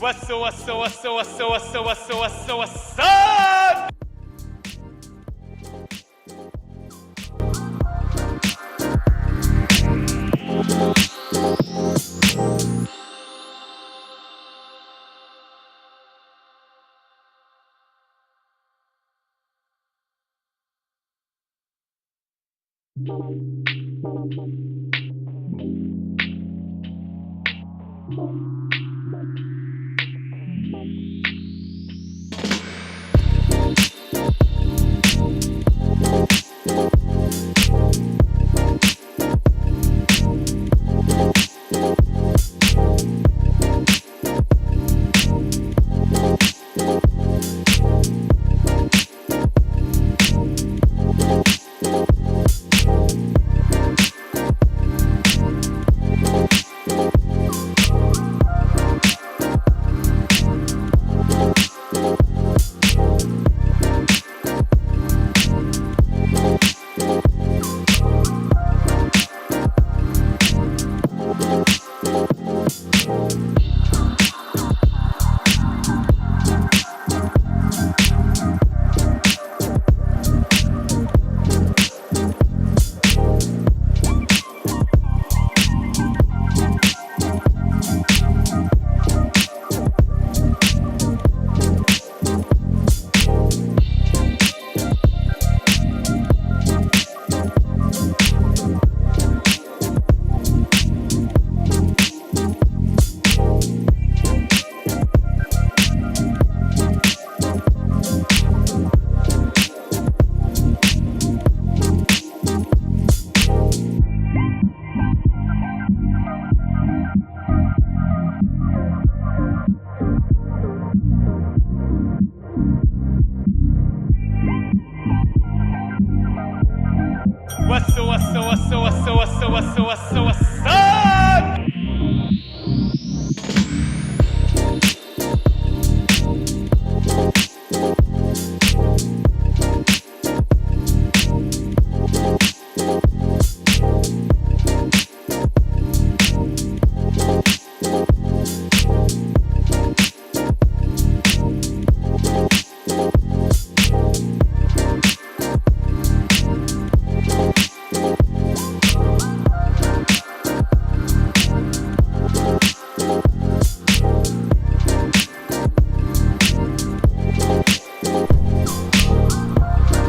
What's up? What's up?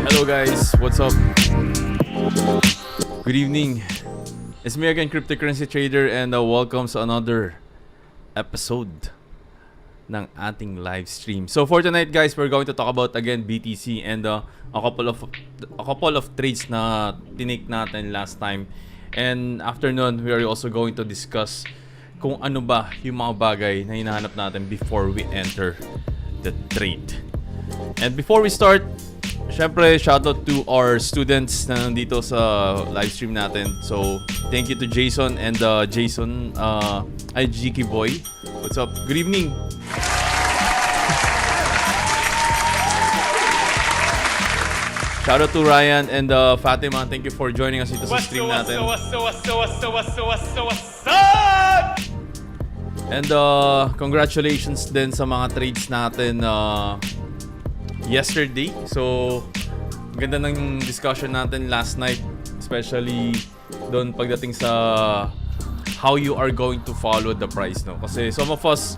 Hello guys, what's up? Good evening. It's me again, Cryptocurrency Trader, and welcome sa another episode ng ating live stream. So for tonight guys, we're going to talk about again BTC and a couple of trades na tinake natin last time. And after nun, we are also going to discuss kung ano ba yung mga bagay na hinahanap natin before we enter the trade. And before we start, syempre, shoutout to our students na nandito sa live stream natin. So, thank you to Jason and Jason, GK Boy. What's up? Good evening. Shoutout to Ryan and Fatima. Thank you for joining us dito sa stream natin. What's up? And congratulations din sa mga trades natin yesterday. So, ganda ng discussion natin last night, especially doon pagdating sa how you are going to follow the price, no? Kasi some of us,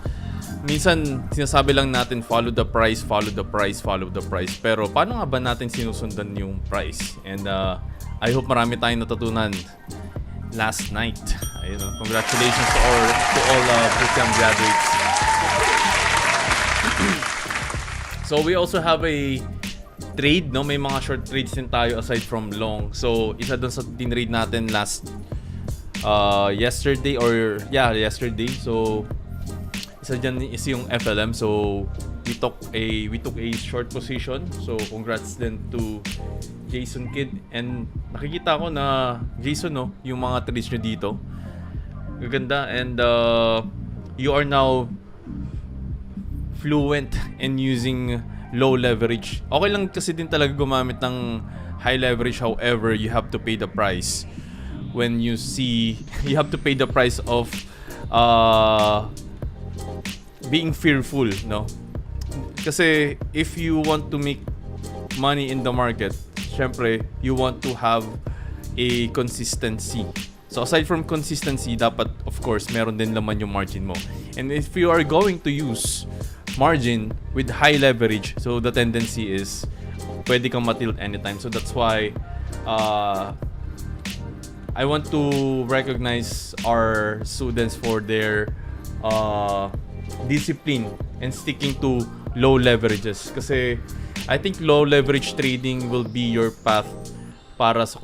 minsan sinasabi lang natin follow the price, follow the price, follow the price. Pero paano nga ba natin sinusundan yung price? And I hope marami tayong natutunan last night. Ayun, congratulations to all bootcamp graduates. So we also have a trade, no? May mga short trades din tayo aside from long. So isa doon sa tinrade natin yesterday. So isa dyan is yung FLM. So we took a short position. So congrats din to Jason Kid. And nakikita ko na Jason, no, yung mga trades nyo dito. Gaganda. And you are now fluent in using low leverage. Okay lang kasi din talaga gumamit ng high leverage. However, you have to pay the price when you have to pay the price of being fearful, no? Kasi if you want to make money in the market, syempre, you want to have a consistency. So aside from consistency, dapat of course meron din laman yung margin mo. And if you are going to use margin with high leverage, so the tendency is pwede kang matilt anytime. So that's why I want to recognize our students for their discipline and sticking to low leverages. Kasi I think low leverage trading will be your path para sa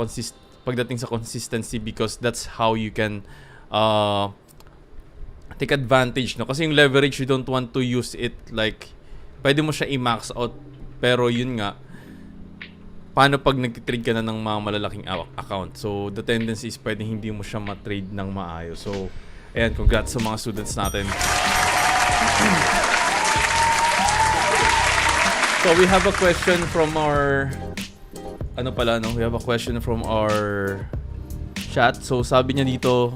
pagdating sa consistency, because that's how you can take advantage, no? Kasi yung leverage, you don't want to use it like pwede mo siya i-max out, pero yun nga, paano pag nag-trade ka na ng mga malalaking account? So the tendency is pwede hindi mo siya ma-trade ng maayos. So ayan, congrats sa mga students natin. So we have a question from our we have a question from our chat. So sabi niya dito,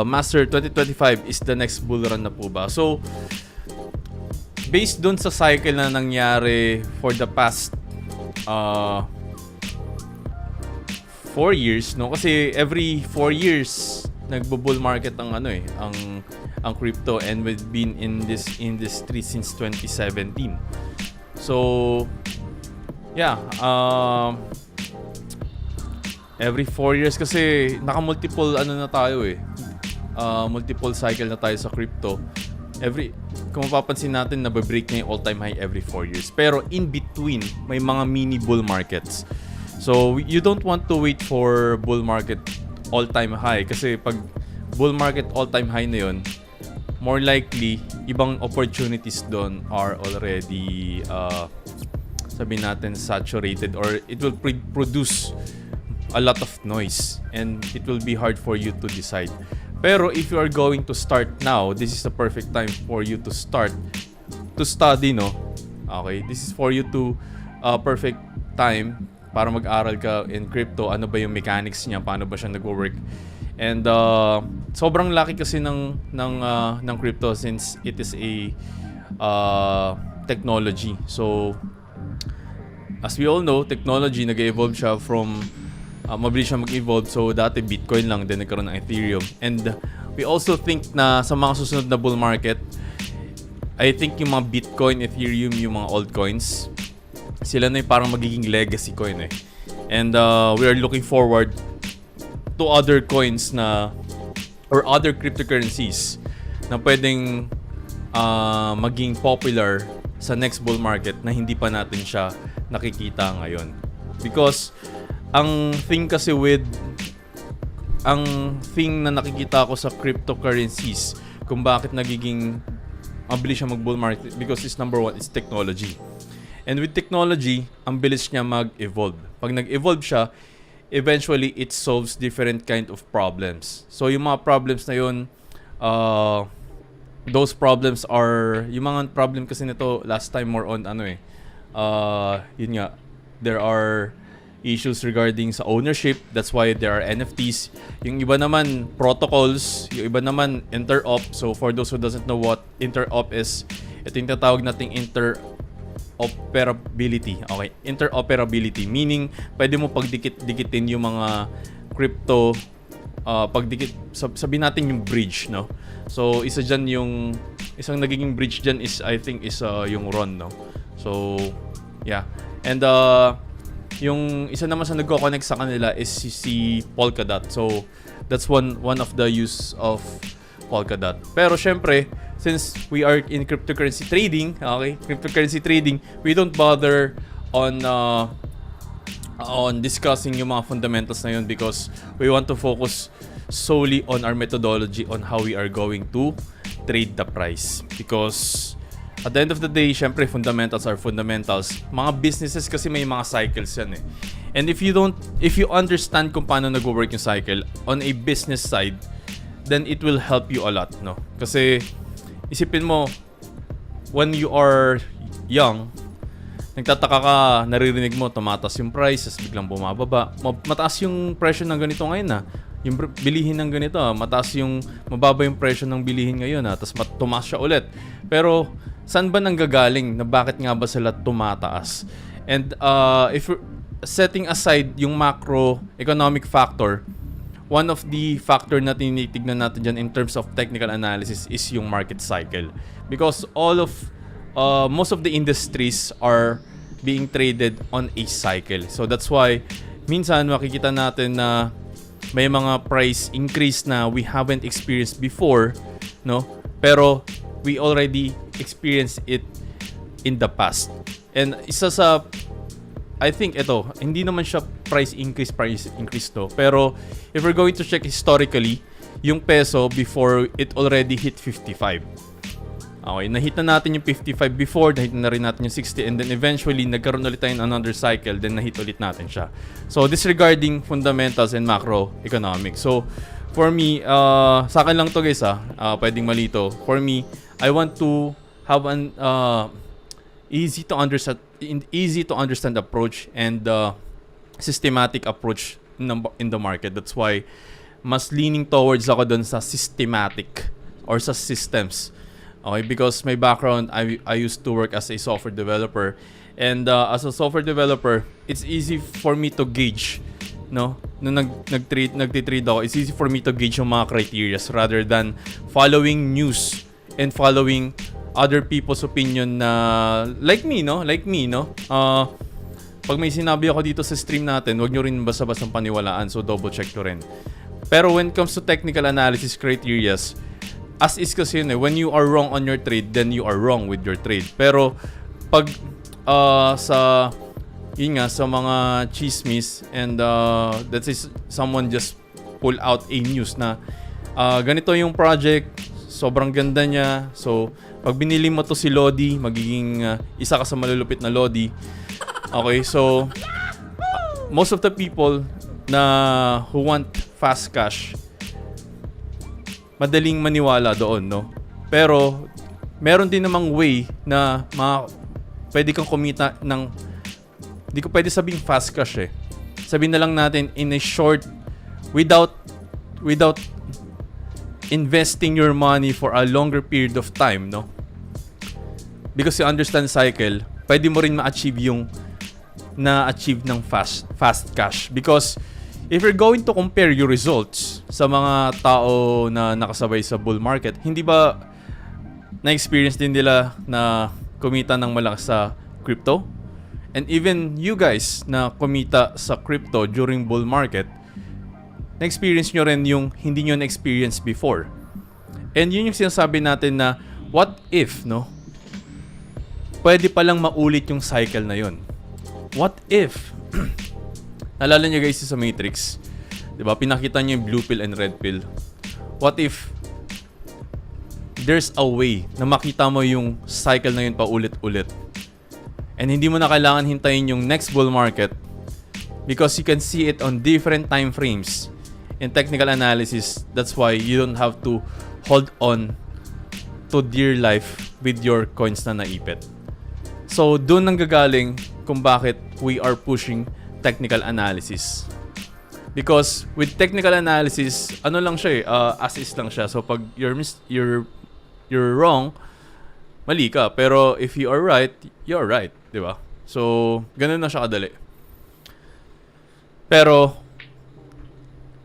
Master, 2025 is the next bull run na po ba? So based dun sa cycle na nangyari for the past 4 years, no? Kasi every 4 years nagbo-bull market ang ang crypto, and we've been in this industry since 2017. So yeah, every 4 years kasi naka-multiple na tayo multiple cycle na tayo sa crypto. Kung mapapansin natin, nababreak na yung all-time high every 4 years. Pero in between, may mga mini bull markets. So you don't want to wait for bull market all-time high, kasi pag bull market all-time high na yun, more likely, ibang opportunities doon are already sabihin natin saturated, or it will produce a lot of noise and it will be hard for you to decide. Pero if you are going to start now, this is the perfect time for you to start to study, no? Okay, this is for you to perfect time para mag-aral ka in crypto. Ano ba yung mechanics niya, paano ba siya nagwo-work? And sobrang laki kasi ng crypto, since it is a technology. So as we all know, technology nag-evolve siya from mabilis siya mag-evolve. So dati Bitcoin lang, then nagkaroon ng Ethereum. And we also think na sa mga susunod na bull market, I think yung mga Bitcoin, Ethereum, yung mga altcoins, sila na yung parang magiging legacy coin And we are looking forward to other coins na, or other cryptocurrencies na pwedeng maging popular sa next bull market na hindi pa natin siya nakikita ngayon. Because ang thing na nakikita ko sa cryptocurrencies, kung bakit nagiging mabilis siya mag-bull market, because it's number one, it's technology. And with technology, ang bilis niya mag-evolve. Pag nag-evolve siya, eventually it solves different kind of problems. So yung mga problems na yun, those problems are, yung mga problem kasi nito last time more on yun nga, there are issues regarding sa ownership. That's why there are NFTs. Yung iba naman protocols, yung iba naman interop. So for those who doesn't know what interop is, ito yung tatawag nating interoperability. Okay, interoperability meaning pwede mo pagdikit-dikitin yung mga crypto, pagdikit, sabihin natin yung bridge, no? So isang nagiging bridge dyan is, I think, is yung RON, no? So yeah, and yung isa naman sa nagko-connect sa kanila is si Polkadot. So that's one of the use of Polkadot. Pero syempre, since we are in cryptocurrency trading, we don't bother on discussing yung mga fundamentals na yun, because we want to focus solely on our methodology on how we are going to trade the price. Because at the end of the day, syempre, fundamentals are fundamentals. Mga businesses kasi may mga cycles yan And if you understand kung paano nag-work yung cycle on a business side, then it will help you a lot, no? Kasi isipin mo, when you are young, nagtataka ka, naririnig mo, tumatas yung price, biglang bumababa. Mataas yung presyo ng ganito ngayon yung bilihin ng ganito, mababa yung presyo ng bilihin ngayon, tapos tumaas siya ulit. Pero saan ba nanggagaling na bakit nga ba sila tumataas? And if we're setting aside yung macroeconomic factor, one of the factor na tinitignan natin dyan in terms of technical analysis is yung market cycle. Because most of the industries are being traded on a cycle. So that's why minsan makikita natin na may mga price increase na we haven't experienced before, no? Pero we already experienced it in the past. And isa sa, I think hindi naman siya price increase to. Pero if we're going to check historically, yung peso before it already hit 55. Okay, nahit na natin yung 55 before, nahit na rin natin yung 60, and then eventually nagkaroon ulit tayo ng another cycle, then nahit ulit natin siya. So disregarding fundamentals and macroeconomics. So for me, sa akin lang to guys pwedeng malito. For me, I want to have an easy to understand approach and systematic approach in the market. That's why mas leaning towards ako dun sa systematic or sa systems. Okay, because my background, I used to work as a software developer, and as a software developer, it's easy for me to gauge, no? Nung nagtitrade ako, it's easy for me to gauge yung mga criteria rather than following news and following other people's opinion na like me, no? Pag may sinabi ako dito sa stream natin, wag nyo rin basta-bastang paniwalaan, so double check nyo rin. Pero when it comes to technical analysis criteria, as is kasi yun when you are wrong on your trade, then you are wrong with your trade. Pero pag sa mga chismis and that is someone just pull out a news na ganito yung project, sobrang ganda niya. So pag binili mo to si Lodi, magiging isa ka sa malulupit na Lodi. Okay, so most of the people na who want fast cash, madaling maniwala doon, no? Pero meron din namang way na pwede kang kumita ng, hindi ko pwede sabing fast cash eh. Sabihin na lang natin in a short, without investing your money for a longer period of time, no? Because you understand cycle, pwede mo rin ma-achieve yung na-achieve ng fast cash. Because if you're going to compare your results sa mga tao na nakasabay sa bull market, hindi ba na-experience din nila na kumita ng malaki sa crypto? And even you guys na kumita sa crypto during bull market, na-experience nyo rin yung hindi nyo na-experience before. And yun yung sinasabi natin na what if, no? Pwede palang maulit yung cycle na yun. What if naalala niyo guys sa Matrix, 'di ba? Pinakita niyo yung blue pill and red pill. What if there's a way na makita mo yung cycle na yun paulit-ulit? And hindi mo na kailangan hintayin yung next bull market because you can see it on different time frames. In technical analysis, that's why you don't have to hold on to dear life with your coins na naipit. So, doon nanggagaling kung bakit we are pushing technical analysis. Because with technical analysis, ano lang siya as is lang siya. So pag you're wrong, mali ka. Pero if you are right, you're right, 'di ba? So ganun na siya kadali. Pero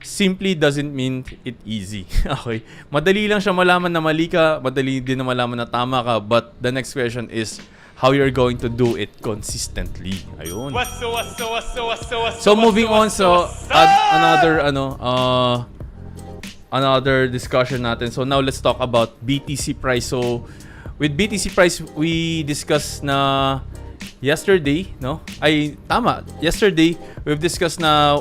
simply doesn't mean it easy. Okay? Madali lang siya malaman na mali ka, madali din na malaman na tama ka, but the next question is how you're going to do it consistently. Ayun. So moving on, so another discussion natin. So now let's talk about BTC price. So with BTC price, we discussed na yesterday, no? Yesterday we've discussed na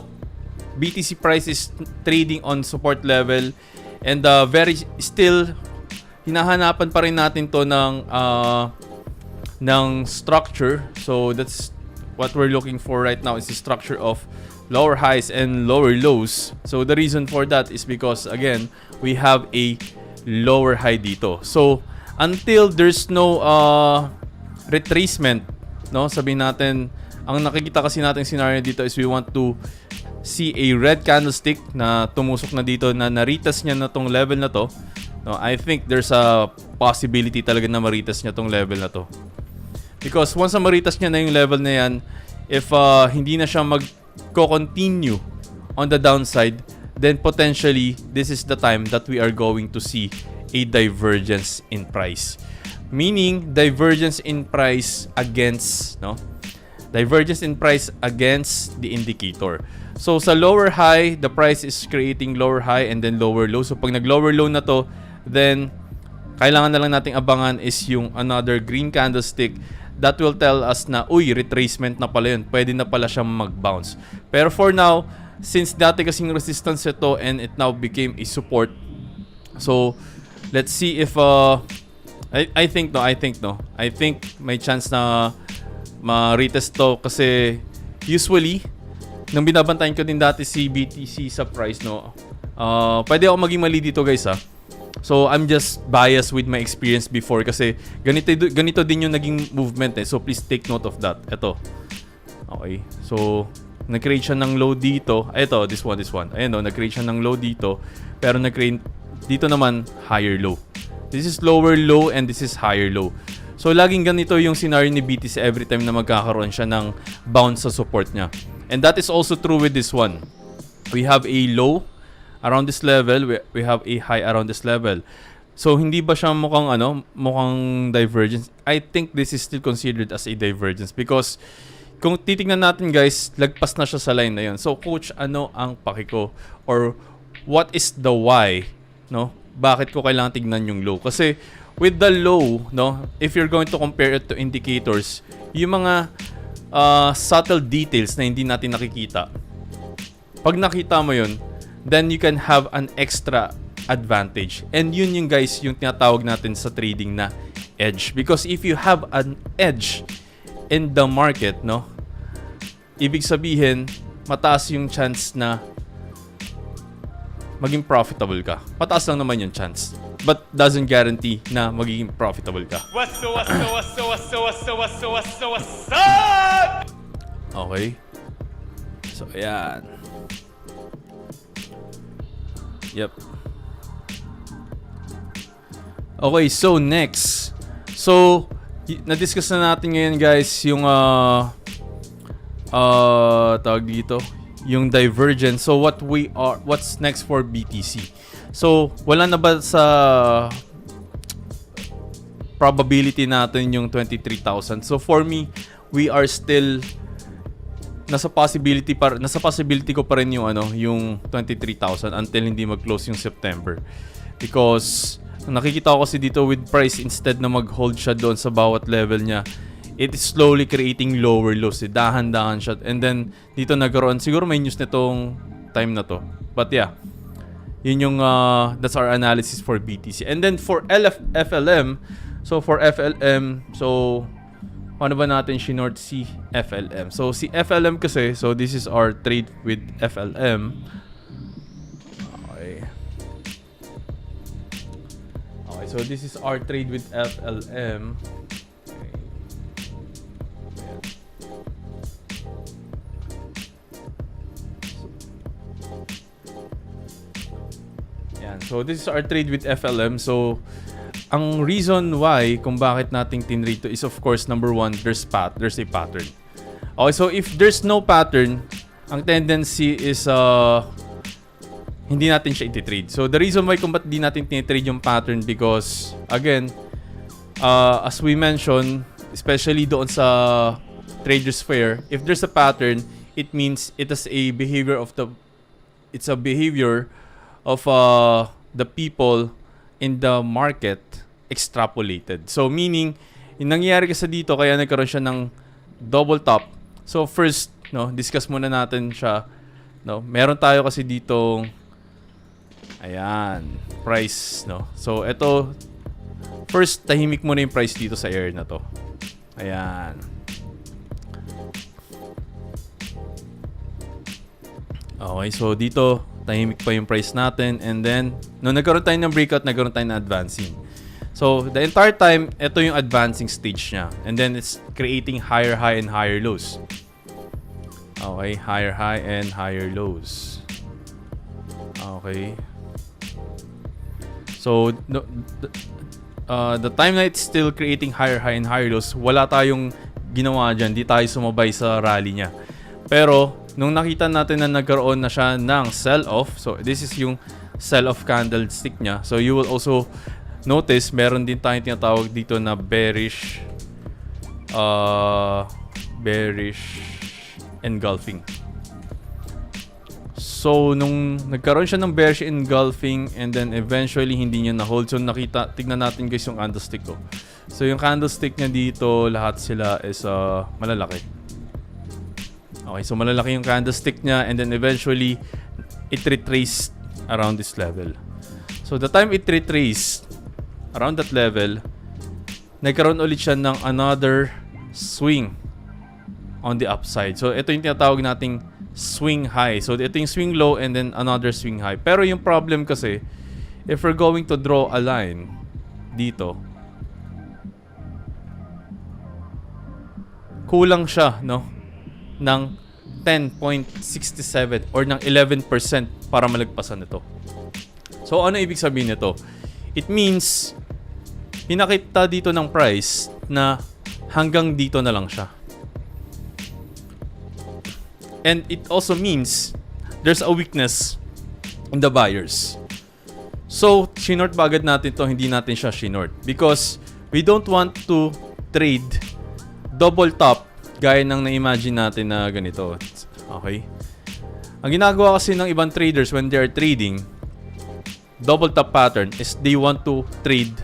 BTC price is trading on support level and still hinahanapan pa rin natin to ng structure. So that's what we're looking for right now, is the structure of lower highs and lower lows. So the reason for that is because again, we have a lower high dito. So until there's no retracement, no, sabihin natin, ang nakikita kasi natin scenario dito is we want to see a red candlestick na tumusok na dito na na-retest niya na tong level na to, no, I think there's a possibility talaga na ma-retest niya tong level na to. Because once na ma-retest niya na yung level na yan, if hindi na siya mag-continue on the downside, then potentially this is the time that we are going to see a divergence in price. Meaning divergence in price against, no? Divergence in price against the indicator. So sa lower high, the price is creating lower high and then lower low. So pag nag-lower low na to, then kailangan na lang nating abangan is yung another green candlestick that will tell us na, uy, retracement na pala yun. Pwede na pala siyang mag-bounce. Pero for now, since dati kasing resistance ito and it now became a support, so let's see if I think may chance na ma-retest to kasi usually nang binabantayan ko din dati si BTC sa price, no, pwede ako maging mali dito, guys, ha. So I'm just biased with my experience before kasi ganito din yung naging movement, eh. So please take note of that. Ito. Okay. So nag-create siya ng low dito. Ito, this one. Ayun, no, nag-create siya ng low dito pero nag-create dito naman higher low. This is lower low and this is higher low. So, laging ganito yung scenario ni BTC every time na magkakaroon siya ng bounce sa support niya. And that is also true with this one. We have a low around this level. We have a high around this level. So, hindi ba siya mukhang divergence? I think this is still considered as a divergence because kung titingnan natin, guys, lagpas na siya sa line na yun. So, coach, ano ang paki ko? Or what is the why? No? Bakit ko kailangan tignan yung low? Kasi with the low, no, if you're going to compare it to indicators, yung mga subtle details na hindi natin nakikita, pag nakita mo yun, then you can have an extra advantage. And yun yung, guys, yung tinatawag natin sa trading na edge. Because if you have an edge in the market, no, ibig sabihin, mataas yung chance na maging profitable ka. Mataas lang naman yung chance. But doesn't guarantee na magiging profitable ka. Okay. So, ayan. Yep. Okay, so next. So, na-discuss na natin ngayon, guys, yung tawag dito, yung divergence. So what's next for BTC? So wala na ba sa probability natin yung 23,000? So for me, we are still nasa possibility ko pa rin yung yung 23,000 until hindi mag-close yung September. Because nakikita ko kasi dito with price, instead na mag-hold siya doon sa bawat level niya, it is slowly creating lower lows. Dahan-dahan siya. And then, dito nagkaroon. Siguro may news nitong time na to. But yeah, yun yung, that's our analysis for BTC. And then for FLM, so for FLM, so, paano ba natin sinort si FLM? So, si FLM kasi, so this is our trade with FLM. Okay. Okay, so this is our trade with FLM. So this is our trade with FLM. So ang reason why kung bakit nating tinrate to is, of course, number one, there's a pattern. Okay, so if there's no pattern, ang tendency is hindi natin siya iti-trade. So the reason why kung ba't di natin tinitrade yung pattern, because again, as we mentioned, especially doon sa traders fair, if there's a pattern, it means it is a behavior of the people in the market extrapolated. So meaning, yung nangyayari kasi dito, kaya nagkaroon siya ng double top. So first, no, discuss muna natin siya. No, meron tayo kasi dito, ayan, price, no. So ito, first, tahimik muna yung price dito sa area na to. Ayan. Okay, so dito, tahimik pa yung price natin. And then, nung nagkaroon tayo ng breakout, nagkaroon tayo ng advancing. So, the entire time, ito yung advancing stage niya. And then, it's creating higher high and higher lows. Okay, higher high and higher lows. Okay. So, the time na it's still creating higher high and higher lows, wala tayong ginawa dyan. Di tayo sumabay sa rally niya. Pero, nung nakita natin na nagkaroon na siya ng sell-off, so this is yung sell-off candlestick niya. So, you will also notice, meron din tayong tinatawag dito na bearish engulfing. So, nung nagkaroon siya ng bearish engulfing and then eventually hindi niya na-hold. So, tignan natin guys yung candlestick ko. So, yung candlestick niya dito, lahat sila is malalaki. Okay, so malalaki yung candlestick niya and then eventually it retraced around this level. So, the time it retraced around that level, nagkaroon ulit siya ng another swing on the upside. So, ito yung tinatawag nating swing high. So, ito yung swing low and then another swing high. Pero yung problem kasi, if we're going to draw a line dito, kulang siya, no? Ng 10.67 or ng 11% para malagpasan ito. So, ano ibig sabihin nito? It means, pinakita dito ng price na hanggang dito na lang siya. And it also means there's a weakness in the buyers. So, shinort ba agad natin to? Hindi natin siya shinort. Because we don't want to trade double top gaya ng na-imagine natin na ganito. Okay? Ang ginagawa kasi ng ibang traders when they are trading double top pattern is they want to trade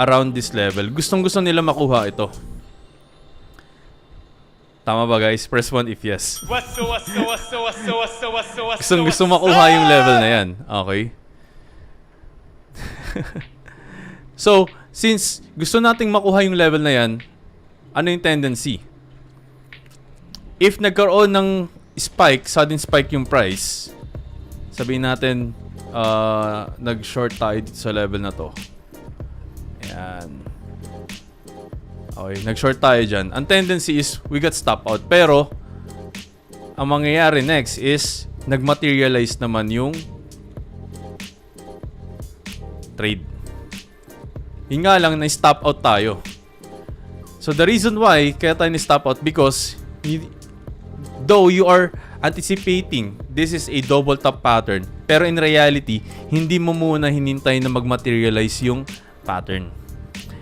around this level. Gustong-gusto nila makuha ito. Tama ba guys? Press 1 if yes. Gusto makuha yung level na yan. Okay? So, since gusto nating makuha yung level na yan, ano yung tendency? If nagkaroon ng spike, sudden spike yung price, sabihin natin, nag-short tayo dito sa level na to. Ayan. Okay, nag-short tayo dyan. Ang tendency is, we got stop out. Pero, ang mangyayari next is, nag-materialize naman yung trade. Yung nga lang, na-stop out tayo. So, the reason why, kaya tayo na-stop out, because, though you are anticipating this is a double top pattern, pero in reality, hindi mo muna hinintay na mag-materialize yung pattern.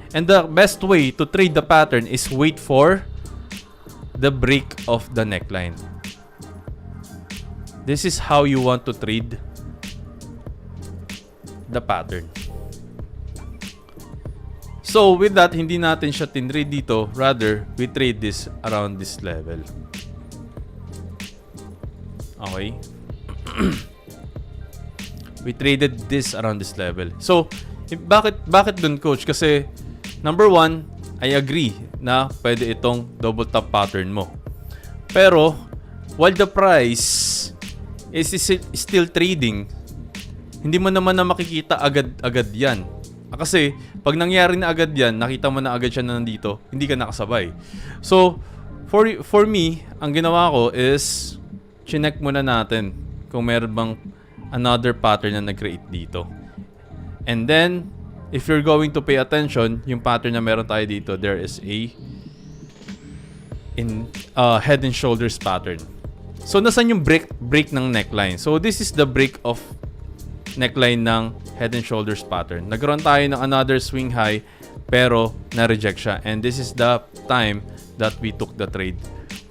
And the best way to trade the pattern is wait for the break of the neckline. This is how you want to trade the pattern. So with that, hindi natin siya tinrade dito. Rather, we trade this around this level. Okay? We traded this around this level. So, bakit dun, coach? Kasi number one, I agree na pwede itong double top pattern mo. Pero, while the price is still trading, hindi mo naman na makikita agad-agad yan. Kasi, pag nangyari na agad yan, nakita mo na agad siya na nandito, hindi ka nakasabay. So, for me, ang ginawa ko is, chinek muna natin kung meron bang another pattern na nag-create dito. And then, if you're going to pay attention, yung pattern na meron tayo dito, there is a head and shoulders pattern. So, nasan yung break ng neckline? So, this is the break of neckline ng head and shoulders pattern. Nagkaroon tayo ng another swing high, pero na-reject siya. And this is the time that we took the trade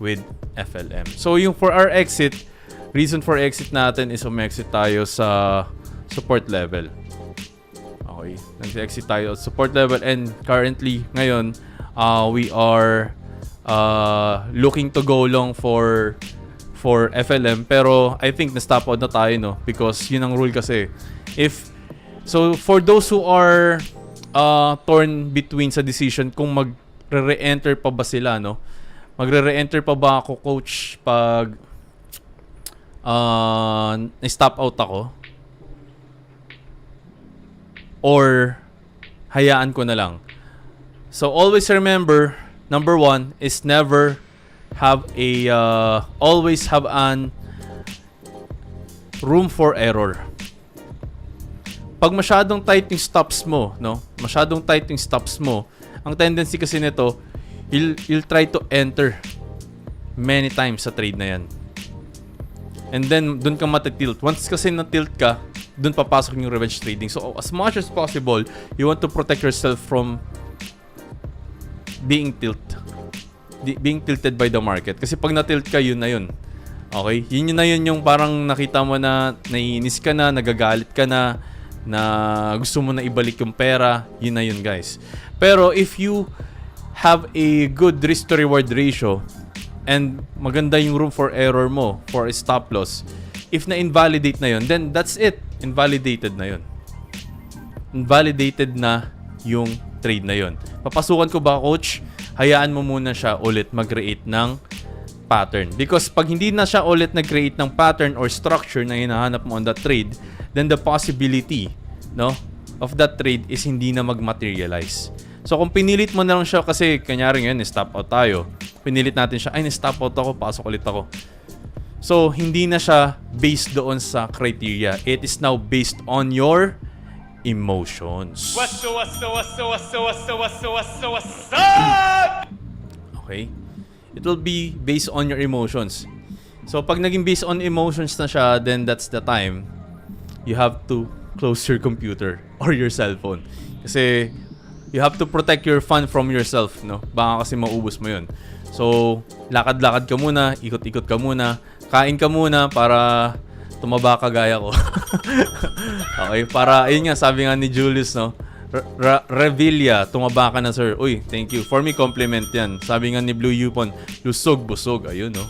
with FLM. So, yung for our exit, reason for exit natin is umexit tayo sa support level. Okay, nag-exit tayo at support level and currently ngayon we are looking to go long for FLM, pero I think na-stop out na tayo, no, because yun ang rule kasi. So for those who are torn between sa decision kung magre-re-enter pa ba sila, no, magre-re-enter pa ba ako, coach, pag na-stop out ako, or hayaan ko na lang. So always remember, number one is never always have an room for error. Pag masyadong tight yung stops mo, no? Masyadong tight yung stops mo, ang tendency kasi nito, you'll try to enter many times sa trade na yan. And then, dun ka matitilt. Once kasi na-tilt ka, dun papasok yung revenge trading. So, as much as possible, you want to protect yourself from being tilted by the market. Kasi pag na-tilt ka, yun na yun. Okay? Yun na yun yung parang nakita mo na naiinis ka na, nagagalit ka na gusto mo na ibalik yung pera, yun na yun guys. Pero if you have a good risk to reward ratio and maganda yung room for error mo for a stop loss, if na-invalidate na yun, then that's it. Invalidated na yun. Invalidated na yung trade na yun. Papasukan ko ba, coach? Hayaan mo muna siya ulit mag-create ng pattern. Because pag hindi na siya ulit nag-create ng pattern or structure na hinahanap mo on that trade, then the possibility, no, of that trade is hindi na mag-materialize. So kung pinilit mo na lang siya kasi kanyari ngayon stop out tayo. Pinilit natin siya, ay stop out ako, pasok ulit ako. So hindi na siya based doon sa criteria. It is now based on your emotions. Okay? It will be based on your emotions. So pag naging based on emotions na siya, then that's the time you have to close your computer or your cell phone. Kasi you have to protect your fund from yourself, no? Baka kasi maubos mo yun. So, lakad-lakad ka muna, ikot-ikot ka muna, kain ka muna para tumaba ka gaya ko. Okay, para, ayun nga, sabi nga ni Julius, no? Revilla, tumaba ka na sir. Uy, thank you. For me, compliment yan. Sabi nga ni Blue Yupon, lusog, busog. Ayun, no?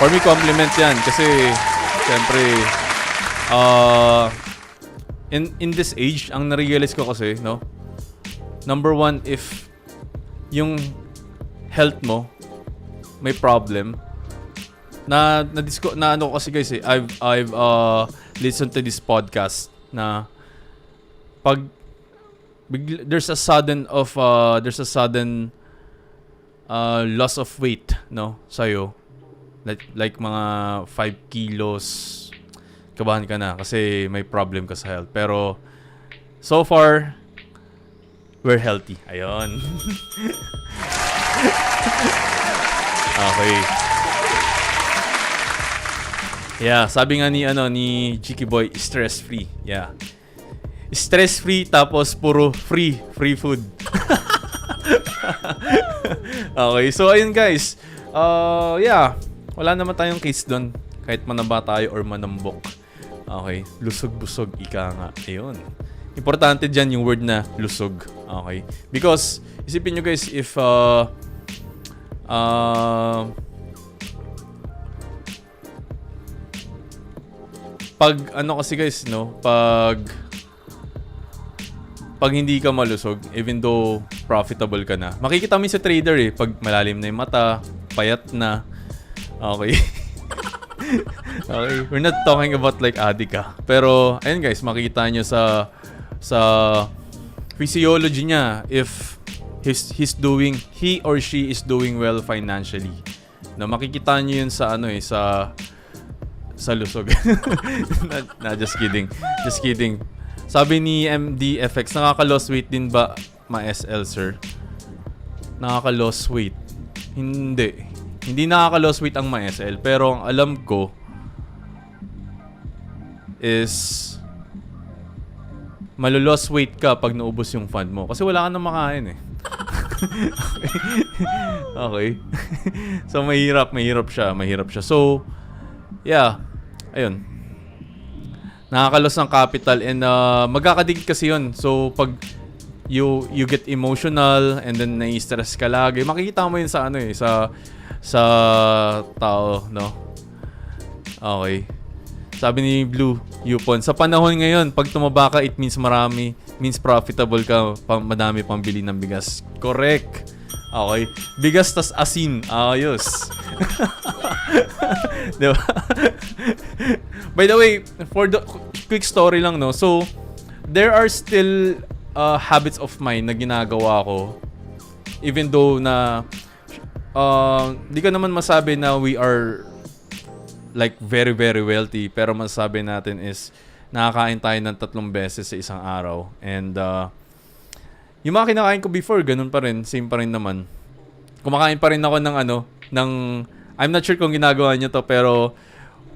For me, compliment yan. Kasi, syempre, in this age, ang na-realize ko kasi, no? Number one, if yung health mo may problem, na ano kasi guys eh, I've listened to this podcast na pag there's a sudden loss of weight, no, sa'yo, like mga 5 kilos, kabahan ka na kasi may problem ka sa health. Pero so far we're healthy. Ayun. Okay. Yeah, sabi nga ni Jiki Boy, stress free. Yeah. Stress free tapos puro free food. Okay, so ayun guys. Yeah, wala naman tayong case doon kahit manaba tayo or manambok. Okay, lusog-busog ika nga. Ayun. Importante dyan yung word na lusog. Okay? Because, isipin nyo guys, if pag ano kasi guys, no, pag hindi ka malusog, even though profitable ka na, makikita mo sa trader eh, pag malalim na yung mata, payat na. Okay. Okay, we're not talking about like addict ka. Pero ayun guys, makikita nyo sa physiology niya if he or she is doing well financially. Na makikita nyo yun sa ano eh, sa lusog. Just kidding. Just kidding. Sabi ni MDFX, nakaka-loss weight din ba ma-SL, sir? Nakaka-loss weight? Hindi nakaka-loss weight ang ma-SL. Pero ang alam ko is malo-loss weight ka pag naubos yung fund mo. Kasi wala ka na makain eh. Okay. So, mahirap siya. So, yeah. Ayun. Nakaka-loss ng capital and magkakadikit kasi yun. So, pag you get emotional and then nai-stress ka lagi, makikita mo yun sa ano eh, sa tao, no? Okay. Sabi ni Blue Yupon, sa panahon ngayon, pag tumaba ka, it means profitable ka, madami pang bili ng bigas. Correct. Okay. Bigas tas asin. Ayos. Diba? By the way, for the quick story lang, no? So, there are still habits of mine na ginagawa ko even though na di ko naman masabi na we are like very very wealthy, pero masasabi natin is nakakain tayo ng 3 beses sa isang araw. And yung mga kinakain ko before, ganun pa rin, same pa rin naman. Kumakain pa rin ako ng I'm not sure kung ginagawa niyo to, pero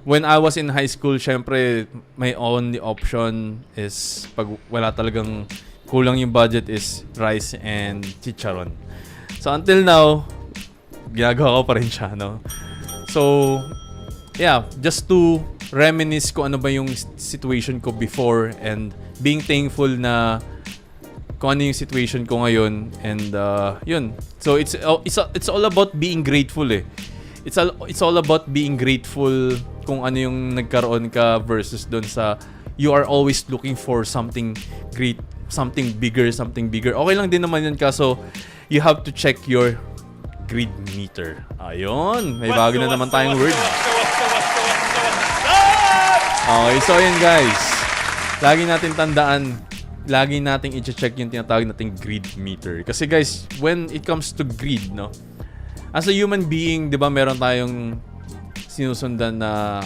when I was in high school, syempre my only option is pag wala talagang kulang yung budget is rice and chicharon. So until now, ginagawa ko pa rin siya, no? So yeah, just to reminisce ko ano ba yung situation ko before and being thankful na kung ano yung situation ko ngayon, and yun. So it's all about being grateful eh. It's all about being grateful kung ano yung nagkaroon ka versus doon sa you are always looking for something great, something bigger. Okay lang din naman yun, kaso you have to check your greed meter. Ayun, may bago na naman tayong word. Okay, so yun guys. Lagi natin tandaan, lagi nating i-check yung tinatawag nating greed meter. Kasi guys, when it comes to greed, no? As a human being, 'di ba, meron tayong sinusundan na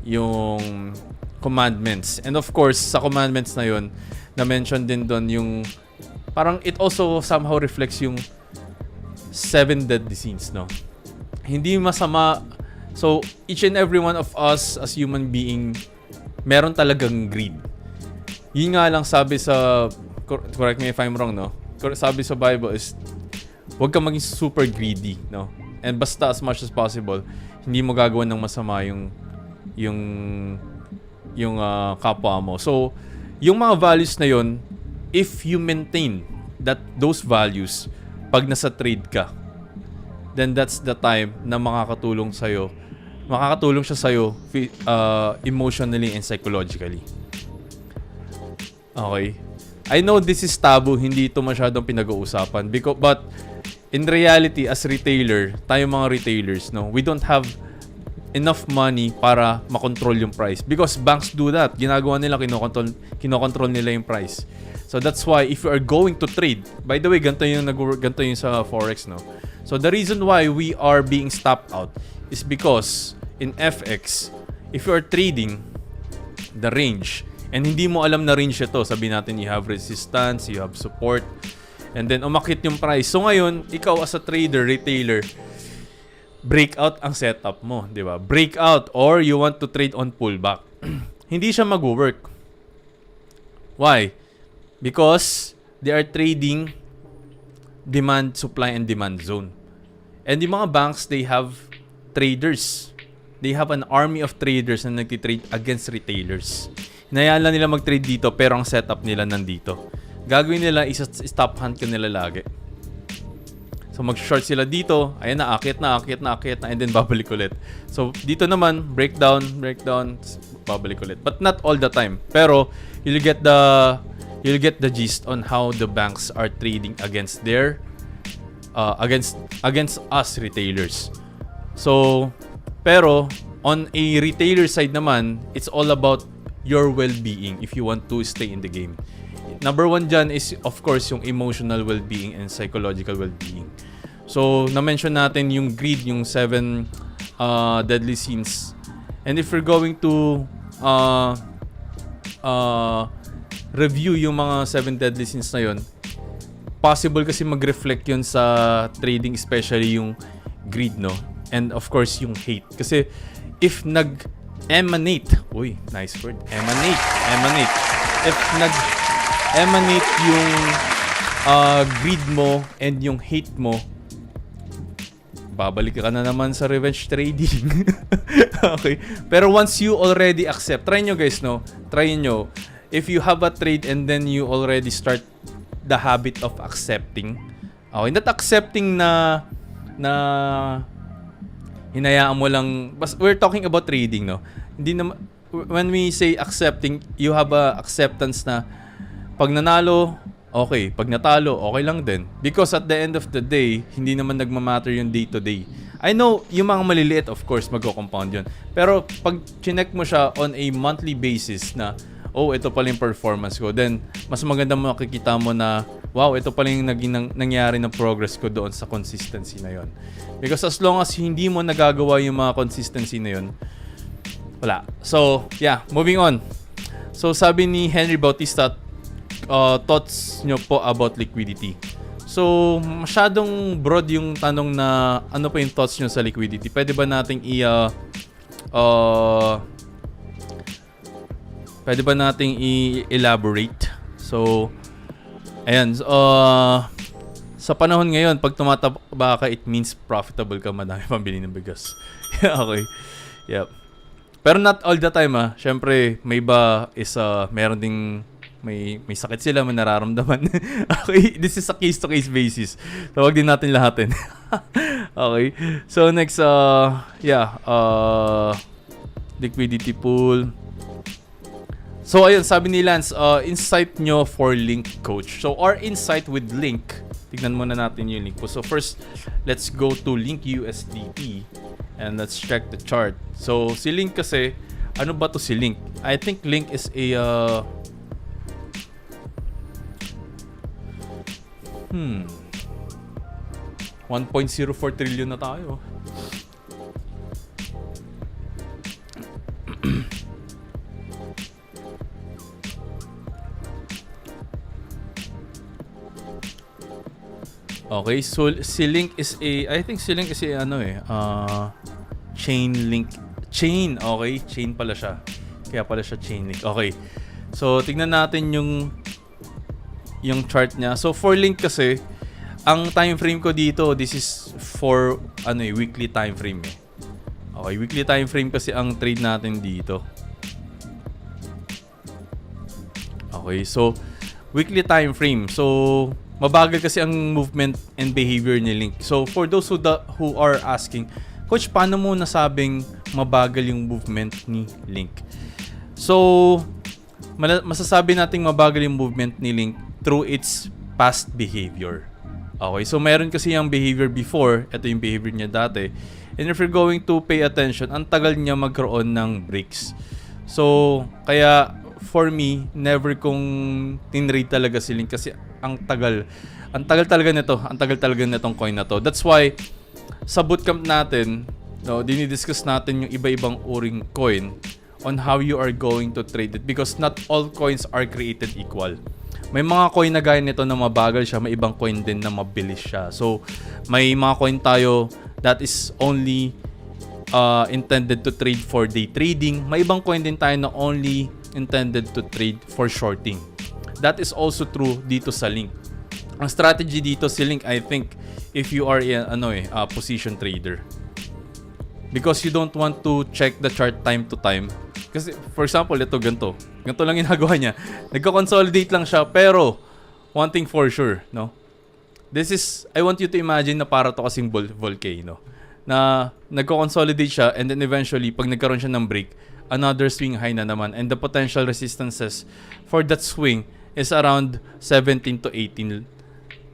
yung commandments. And of course, sa commandments na 'yon, na-mention din doon yung parang it also somehow reflects yung 7 deadly sins, no? Hindi masama. So, each and every one of us as human being, meron talagang greed. Yun nga lang sabi sa, correct me if I'm wrong, no? Sabi sa Bible is, huwag kang maging super greedy, no? And basta as much as possible, hindi mo gagawin ng masama yung kapwa mo. So, yung mga values na yon, if you maintain those values, pag nasa trade ka, then that's the time na makakatulong siya sa'yo emotionally and psychologically. Okay. I know this is taboo, hindi ito masyadong pinag-uusapan. But in reality, as retailer, tayo mga retailers, no, we don't have enough money para makontrol yung price. Because banks do that. Ginagawa nila, kinokontrol nila yung price. So that's why if you are going to trade, by the way, ganito yung sa Forex, no? So the reason why we are being stopped out is because in FX, if you are trading the range, and hindi mo alam na range ito, sabi natin you have resistance, you have support, and then umakit yung price. So ngayon, ikaw as a trader, retailer, breakout ang setup mo, di ba? Breakout, or you want to trade on pullback. Hindi siya mag-work. Why? Because they are trading demand, supply, and demand zone. And yung mga banks, they have traders. They have an army of traders na nagtitrade against retailers. Hinayaan lang nila mag-trade dito, pero ang setup nila nandito. Gagawin nila, stop hunt ka nila lagi. So mag-short sila dito, ayan na, akit na, and then babalik ulit. So dito naman, breakdown, babalik ulit. But not all the time. Pero you'll get the gist on how the banks are trading against against us retailers. So, pero on a retailer side naman, it's all about your well-being if you want to stay in the game. Number 1 dyan is, of course, yung emotional well-being and psychological well-being. So, na-mention natin yung greed, yung 7 deadly sins. And if we're going to review yung mga 7 deadly sins na yun, possible kasi mag-reflect yun sa trading, especially yung greed, no? And of course, yung hate. Kasi if nag-emanate, nice word, emanate. If nag-emanate yung greed mo and yung hate mo, babalik ka na naman sa revenge trading. Okay. Pero once you already accept, try nyo guys, no? Try nyo. If you have a trade and then you already start the habit of accepting. Okay, not accepting na hinayaan mo lang. We're talking about trading, no? Hindi na, when we say accepting, you have a acceptance na pag nanalo, okay. Pag natalo, okay lang din. Because at the end of the day, hindi naman nagmamatter yung day to day. I know, yung mga maliliit, of course, magko-compound yun. Pero pag chinek mo siya on a monthly basis na, ito pala yung performance ko, then mas maganda makikita mo na wow, ito pala yung nangyari na progress ko doon sa consistency na yon. Because as long as hindi mo nagagawa yung mga consistency na yon, wala. So, yeah, moving on. So, sabi ni Henry Bautista, thoughts nyo po about liquidity. So, masyadong broad yung tanong na ano pa yung thoughts nyo sa liquidity. Pwede ba nating i-elaborate? So, ayan. Sa panahon ngayon, pag tumataba ka, it means profitable ka, madami pambili ng bigas. Okay. Yep. Pero not all the time, Siyempre, may iba is, meron ding may sakit sila, may nararamdaman. Okay, this is a case-to-case basis. So, wag din natin lahatin. Okay. So, next, liquidity pool. So, ayun, sabi ni Lance, insight nyo for Link, coach. So, our insight with Link, tignan muna natin yung Link po. So, first, let's go to Link USDT and let's check the chart. So, si Link kasi, ano ba to si Link? I think Link is a 1.04 trillion na tayo. Okay, so si Link is I think si Link is chain link. Chain, okay? Chain pala siya. Kaya pala siya chain link. Okay. So, tignan natin yung chart niya. So, for Link kasi, ang time frame ko dito, this is for weekly time frame eh. Okay, weekly time frame kasi ang trade natin dito. Okay, so weekly time frame. So, mabagal kasi ang movement and behavior ni Link. So, for those who are asking, Coach, paano mo nasabing mabagal yung movement ni Link? So, masasabi nating mabagal yung movement ni Link through its past behavior. Okay, so meron kasi yung behavior before, ito yung behavior niya dati. And if you're going to pay attention, ang tagal niya magkaroon ng breaks. So, kaya for me, never kong tinrade talaga si Link kasi ang tagal talaga nitong coin na to. That's why sa bootcamp natin, dinidiscuss natin yung iba-ibang uring coin on how you are going to trade it because not all coins are created equal. May mga coin na gaya nito na mabagal siya, may ibang coin din na mabilis siya. So, may mga coin tayo that is only intended to trade for day trading. May ibang coin din tayo na only intended to trade for shorting. That is also true dito sa Link. Ang strategy dito si Link, I think, if you are a position trader. Because you don't want to check the chart time to time. Kasi, for example, ganito lang ginagawa niya. Nagko-consolidate lang siya, pero one thing for sure, no? I want you to imagine na para to kasing volcano. Na nagko-consolidate siya, and then eventually, pag nagkaroon siya ng break, another swing high na naman. And the potential resistances for that swing is around 17 to 18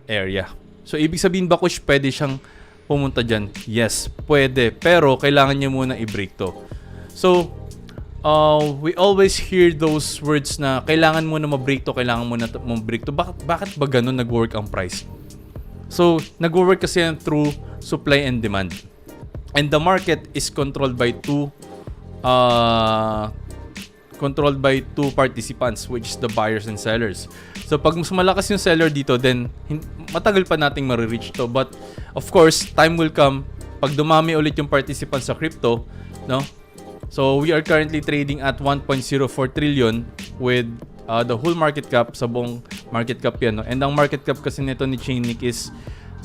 area. So, ibig sabihin ba, Coach, pwede siyang pumunta dyan? Yes, pwede. Pero, kailangan niya muna i-break to. So, we always hear those words na kailangan mo na ma-break to, Bakit ba ganun nag-work ang price? So, nag-work kasi yan through supply and demand. And the market is controlled by two participants, which is the buyers and sellers. So, pag mas malakas yung seller dito, then matagal pa nating ma-reach to. But, of course, time will come pag dumami ulit yung participants sa crypto, no? So, we are currently trading at 1.04 trillion with the whole market cap, sa buong market cap yan, no? And ang market cap kasi nito ni Chainlink is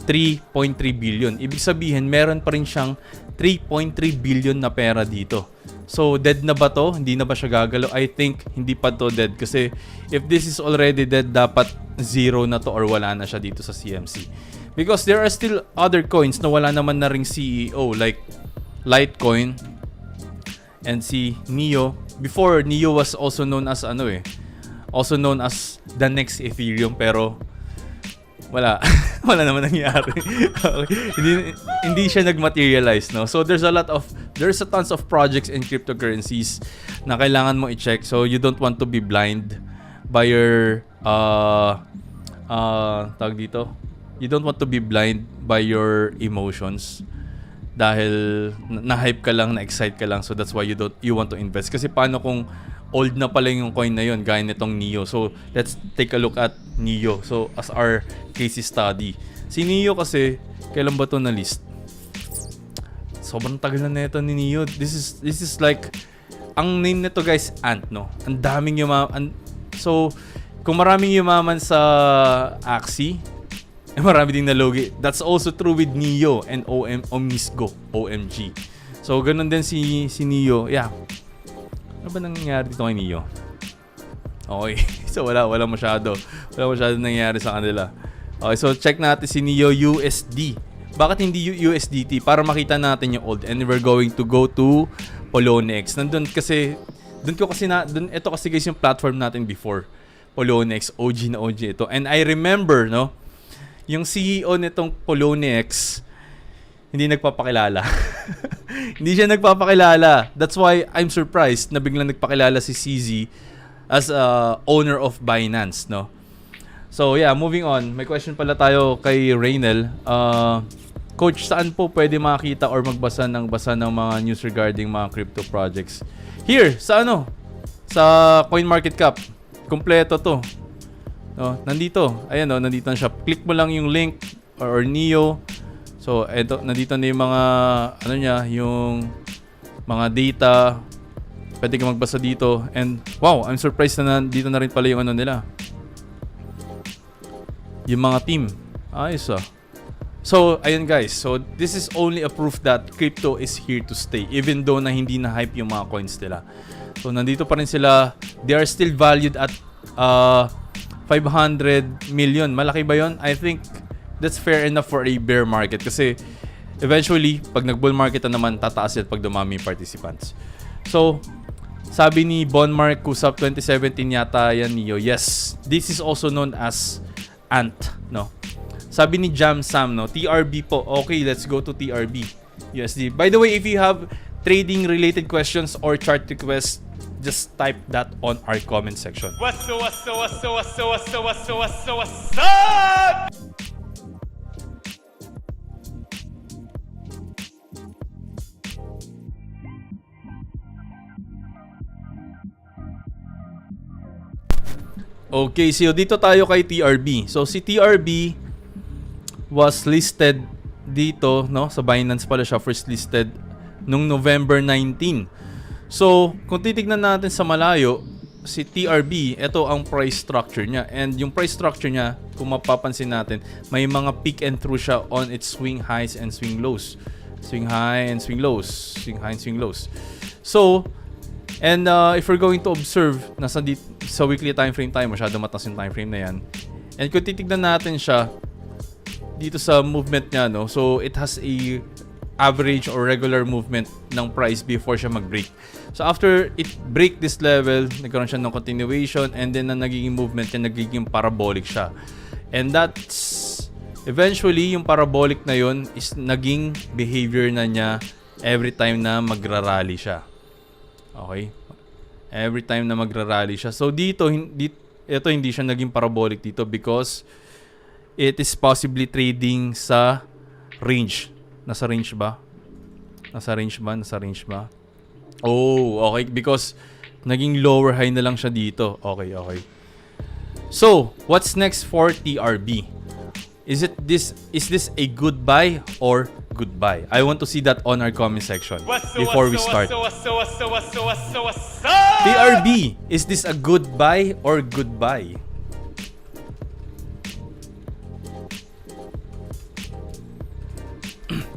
3.3 billion. Ibig sabihin, meron pa rin siyang 3.3 billion na pera dito. So, dead na ba to? Hindi na ba siya gagalaw? I think hindi pa to dead. Kasi if this is already dead, dapat zero na to or wala na siya dito sa CMC. Because there are still other coins na wala naman na ring CEO like Litecoin and si Neo. Before, Neo was also known as also known as the next Ethereum, pero wala. Wala naman nangyari. Okay. Hindi siya nag-materialize, no? So there's a tons of projects in cryptocurrencies na kailangan mo i-check. So you don't want to be blind by your tawag dito, you don't want to be blind by your emotions dahil na-hype ka lang, na-excite ka lang, so that's why you want to invest. Kasi paano kung old na pala yung coin na yun, gaya nitong NIO. So let's take a look at NIO. So as our case study, si NIO kasi kailan ba to na list? Sobrang tagal na nito ni NIO. This is like, ang name nito guys, Ant, no? Ang daming so kung maraming yumaman sa Axie, marami ding nalugi. That's also true with NIO and Omnisco, OMG. So ganun din si NIO. Yeah. Ano ba nangyayari dito kay NIO? Okay. So wala masyado nangyayari sa kanila. Okay, so check natin si NIO USD. Bakit hindi USDT? Para makita natin yung old. And we're going to go to Poloniex. Ito kasi guys yung platform natin before. Poloniex, OG na OG ito. And I remember, no, yung CEO nitong Poloniex, hindi nagpapakilala. Hindi siya nagpapakilala. That's why I'm surprised na biglang nagpakilala si CZ as owner of Binance, no? So yeah, moving on. May question pala tayo kay Raynel. Coach, saan po pwede makakita or basa ng mga news regarding mga crypto projects? Here, sa sa CoinMarketCap. Kumpleto to. No, nandito. Ayan, no, nandito na siya. Click mo lang yung link or NIO. So, nandito na yung mga yung mga data. Pwede ka magbasa dito. And wow, I'm surprised na nandito na rin pala yung nila. Yung mga team. Ayos ah. So, ayun guys. So, this is only a proof that crypto is here to stay. Even though na hindi na hype yung mga coins nila. So, nandito pa rin sila. They are still valued at 500 million. Malaki ba yon? I think that's fair enough for a bear market. Kasi, eventually, pag nag-bull market na naman, tataas yan pag dumami yung participants. So, sabi ni Bonmark Kusap 2017 yata yan niyo. Yes, this is also known as Ant, no? Sabi ni Jam Sam, no? TRB po. Okay, let's go to TRB USD. By the way, if you have trading related questions or chart requests, just type that on our comment section. What's up? Okay, so dito tayo kay TRB. So si TRB was listed dito, no? Sa Binance pala siya first listed nung November 19. So, kung titignan natin sa malayo, si TRB, ito ang price structure niya. And yung price structure niya, kung mapapansin natin, may mga peak and through siya on its swing highs and swing lows. Swing high and swing lows. Swing high and swing lows. So, and if we're going to observe, nasa sa weekly time frame tayo, masyado mataas yung time frame na yan. And kung titignan natin siya, dito sa movement niya, no? So, it has a average or regular movement ng price before siya mag-break. So after it break this level, nagkaroon siya ng continuation and then ang nagiging movement niya, nagiging parabolic siya. And that's eventually yung parabolic na yon is naging behavior na niya every time na magrarally siya. Okay? Every time na magrarally siya. So dito ito hindi siya naging parabolic dito because it is possibly trading sa range. Nasa range ba? Nasa range ba? Oh, okay. Because naging lower high na lang siya dito. Okay. So, what's next for TRB? Is this a good buy or good buy? I want to see that on our comment section before we start. TRB, is this a good buy or good buy?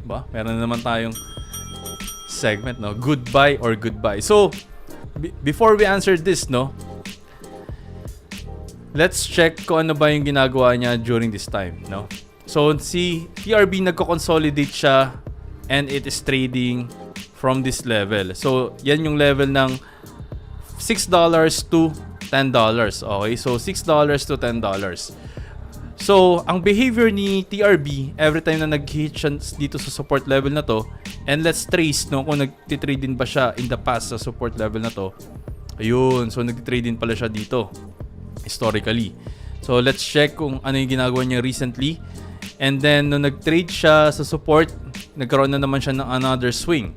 Ba? Meron na naman tayong segment, no? Goodbye or goodbye. So, before we answer this, no? Let's check kung ano ba yung ginagawa niya during this time, no? So, si TRB nagko-consolidate siya and it is trading from this level. So, yan yung level ng $6 to $10. Okay? So, $6 to $10. So, ang behavior ni TRB, every time na nag-hit siya dito sa support level na to, and let's trace, no, kung nag-trade din ba siya in the past sa support level na to. Ayun, so nag-trade din pala siya dito, historically. So let's check kung ano yung ginagawa niya recently. And then nung nag-trade siya sa support, nagkaroon na naman siya ng another swing.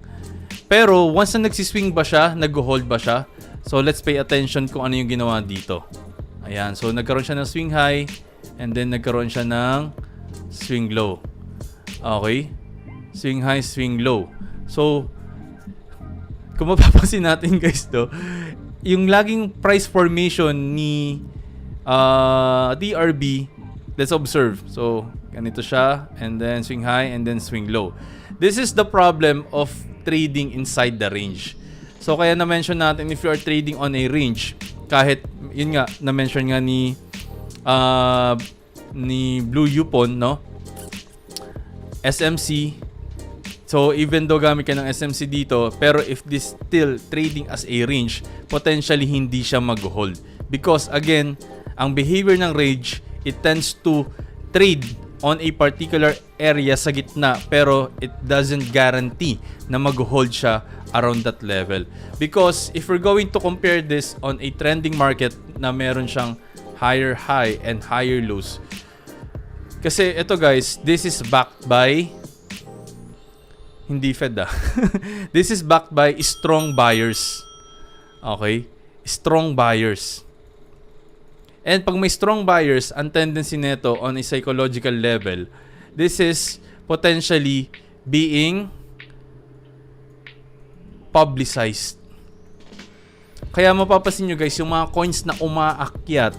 Pero once na nagsiswing ba siya, nag-hold ba siya? So let's pay attention kung ano yung ginawa dito. Ayan, so nagkaroon siya ng swing high and then nagkaroon siya ng swing low. Okay? Swing high, swing low. So kung mapapansin natin guys to, yung laging price formation ni DRB, let's observe. So ganito siya and then swing high and then swing low. This is the problem of trading inside the range. So kaya na-mention natin if you are trading on a range, kahit yun nga na-mention nga ni Blue Yupon, no? SMC. So even though gamit ka ng SMC dito, pero if this still trading as a range, potentially hindi siya mag-hold. Because again, ang behavior ng range, it tends to trade on a particular area sa gitna, pero it doesn't guarantee na mag-hold siya around that level. Because if we're going to compare this on a trending market na meron siyang higher high and higher lows, kasi ito guys, this is backed by hindi Fed this is backed by strong buyers. Okay? Strong buyers. And pag may strong buyers, ang tendency nito on a psychological level, this is potentially being publicized. Kaya mapapasin nyo guys, yung mga coins na umaakyat,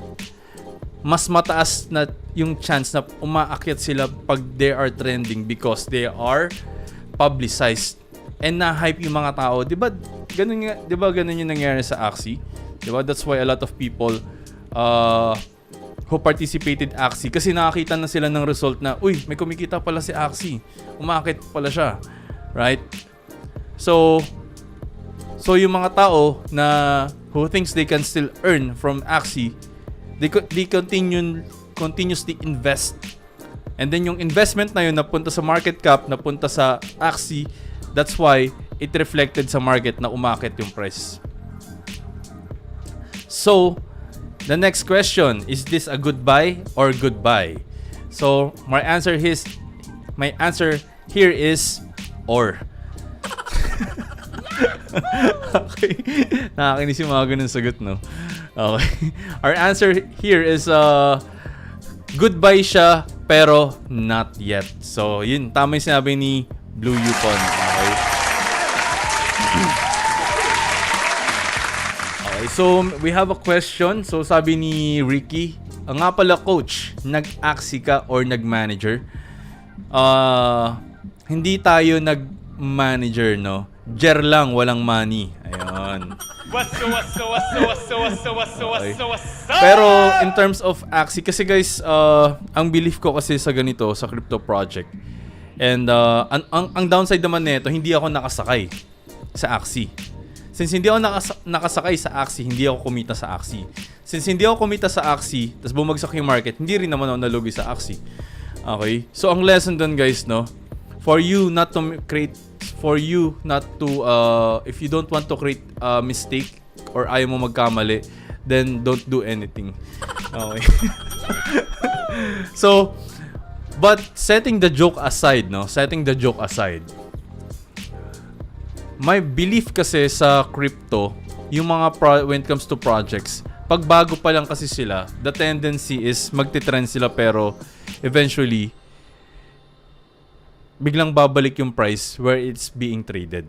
mas mataas na yung chance na umaakyat sila pag they are trending because they are publicized. And na-hype yung mga tao. Diba ganun yung nangyari sa Axie? Diba? That's why a lot of people who participated Axie, kasi nakakita na sila ng result na, uy, may kumikita pala si Axie. Umakit pala siya. Right? So yung mga tao na who thinks they can still earn from Axie, they continuously invest. And then yung investment na yun napunta sa market cap, napunta sa Axie, that's why it reflected sa market na umakit yung price. So, the next question, is this a good buy or good buy? So, my answer here is or. Okay. Nakakinis yung mga ganun sagot, no? Okay. Our answer here is good buy siya, pero not yet. So, yun. Tama yung sinabi ni Blue Yupon. Okay. Okay, so we have a question. So, sabi ni Ricky, nga pala coach, nag-Axie ka or nag-manager? Hindi tayo nag-manager, no? Jer lang, walang money. Ayun. Okay. Pero in terms of Axie, kasi guys, ang belief ko kasi sa ganito, sa crypto project, and ang downside naman nito, hindi ako nakasakay sa Axie. Since hindi ako nakasakay sa Axie, hindi ako kumita sa Axie. Since hindi ako kumita sa Axie, tapos bumagsak yung market, hindi rin naman ako nalugi sa Axie. Okay? So ang lesson dun guys, no? If you don't want to create a mistake or ayaw mo magkamali, then don't do anything. Okay. So, but setting the joke aside, my belief kasi sa crypto, yung mga when it comes to projects, pag bago pa lang kasi sila, the tendency is magti-trend sila pero eventually biglang babalik yung price where it's being traded.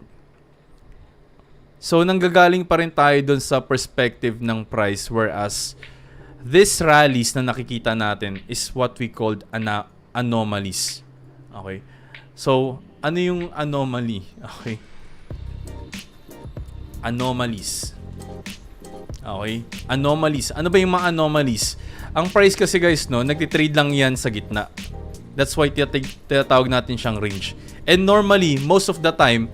So, nanggagaling pa rin tayo dun sa perspective ng price, whereas this rallies na nakikita natin is what we called anomalies. Okay? So, ano yung anomaly? Okay? Anomalies. Okay? Anomalies. Ano ba yung mga anomalies? Ang price kasi guys, no, nagtitrade lang yan sa gitna. That's why tinatawag natin siyang range. And normally, most of the time,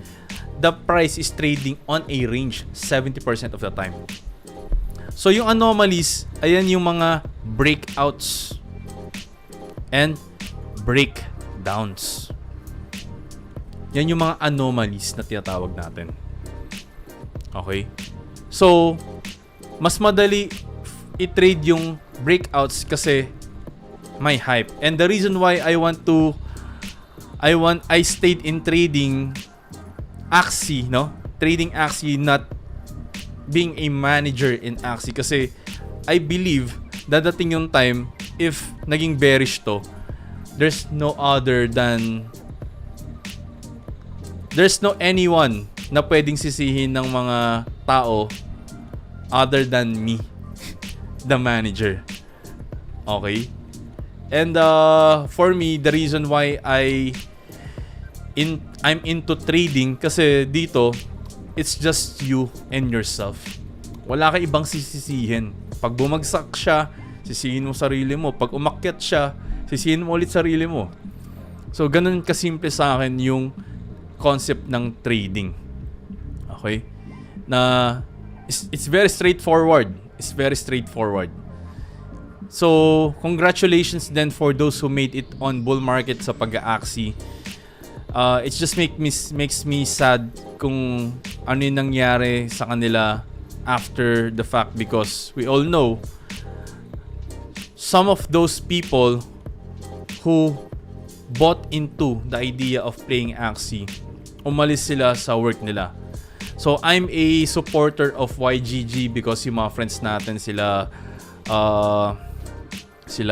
the price is trading on a range 70% of the time. So yung anomalies, ayan yung mga breakouts and breakdowns. Yan yung mga anomalies na tinatawag natin. Okay? So, mas madali i-trade yung breakouts kasi may hype. And the reason why I stayed in trading Axie, no? Trading Axie, not being a manager in Axie, kasi I believe dadating yung time if naging bearish to, there's no anyone na pwedeng sisihin ng mga tao other than me, the manager. Okay? And for me, the reason why I'm into trading, kasi dito it's just you and yourself. Wala ka ibang sisisihin. Pag bumagsak siya, sisihin mo sarili mo. Pag umakyat siya, sisihin mo ulit sarili mo. So ganun kasimple sa akin yung concept ng trading. Okay? Na it's very straightforward. It's very straightforward. So, congratulations then for those who made it on bull market sa pag-Axie. It just makes me sad kung ano yung nangyari sa kanila after the fact, because we all know some of those people who bought into the idea of playing Axie, umalis sila sa work nila. So, I'm a supporter of YGG because yung mga friends natin sila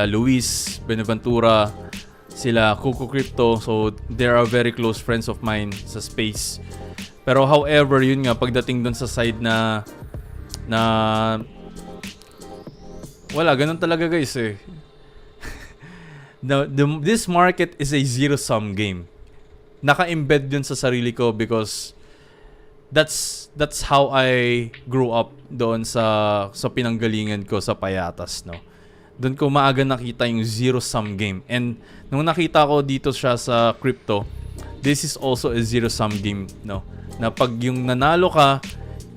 Luis Benaventura, sila Kuku Crypto, so they are very close friends of mine sa space. Pero however, yun nga, pagdating dun sa side na wala, ganun talaga guys eh. This market is a zero-sum game. Naka-embed yun sa sarili ko because that's how I grew up doon sa pinanggalingan ko sa Payatas, no. Doon ko maaga nakita yung zero-sum game. And nung nakita ko dito siya sa crypto, this is also a zero-sum game, no. Na pag yung nanalo ka,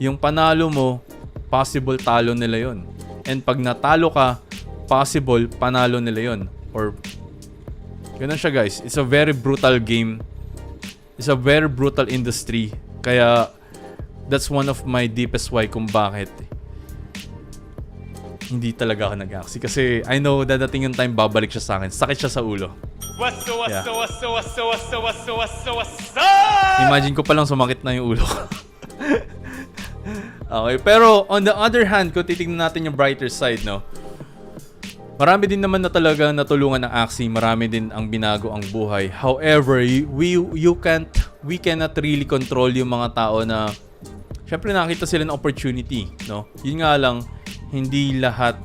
yung panalo mo, possible talo nila yon. And pag natalo ka, possible panalo nila yon. Or ganun siya guys. It's a very brutal game. It's a very brutal industry. Kaya that's one of my deepest why kung bakit hindi talaga ako nag-Axie. Kasi I know dadating yung time babalik siya sa akin. Sakit siya sa ulo. Yeah. Imagine ko palang sumakit na yung ulo ko. Okay, pero on the other hand, kung titignan natin yung brighter side, no, marami din naman na talaga natulungan ng Axie. Marami din ang binago ang buhay. However, we cannot really control yung mga tao na syempre nakita sila ng opportunity, no? Yun nga lang, hindi lahat,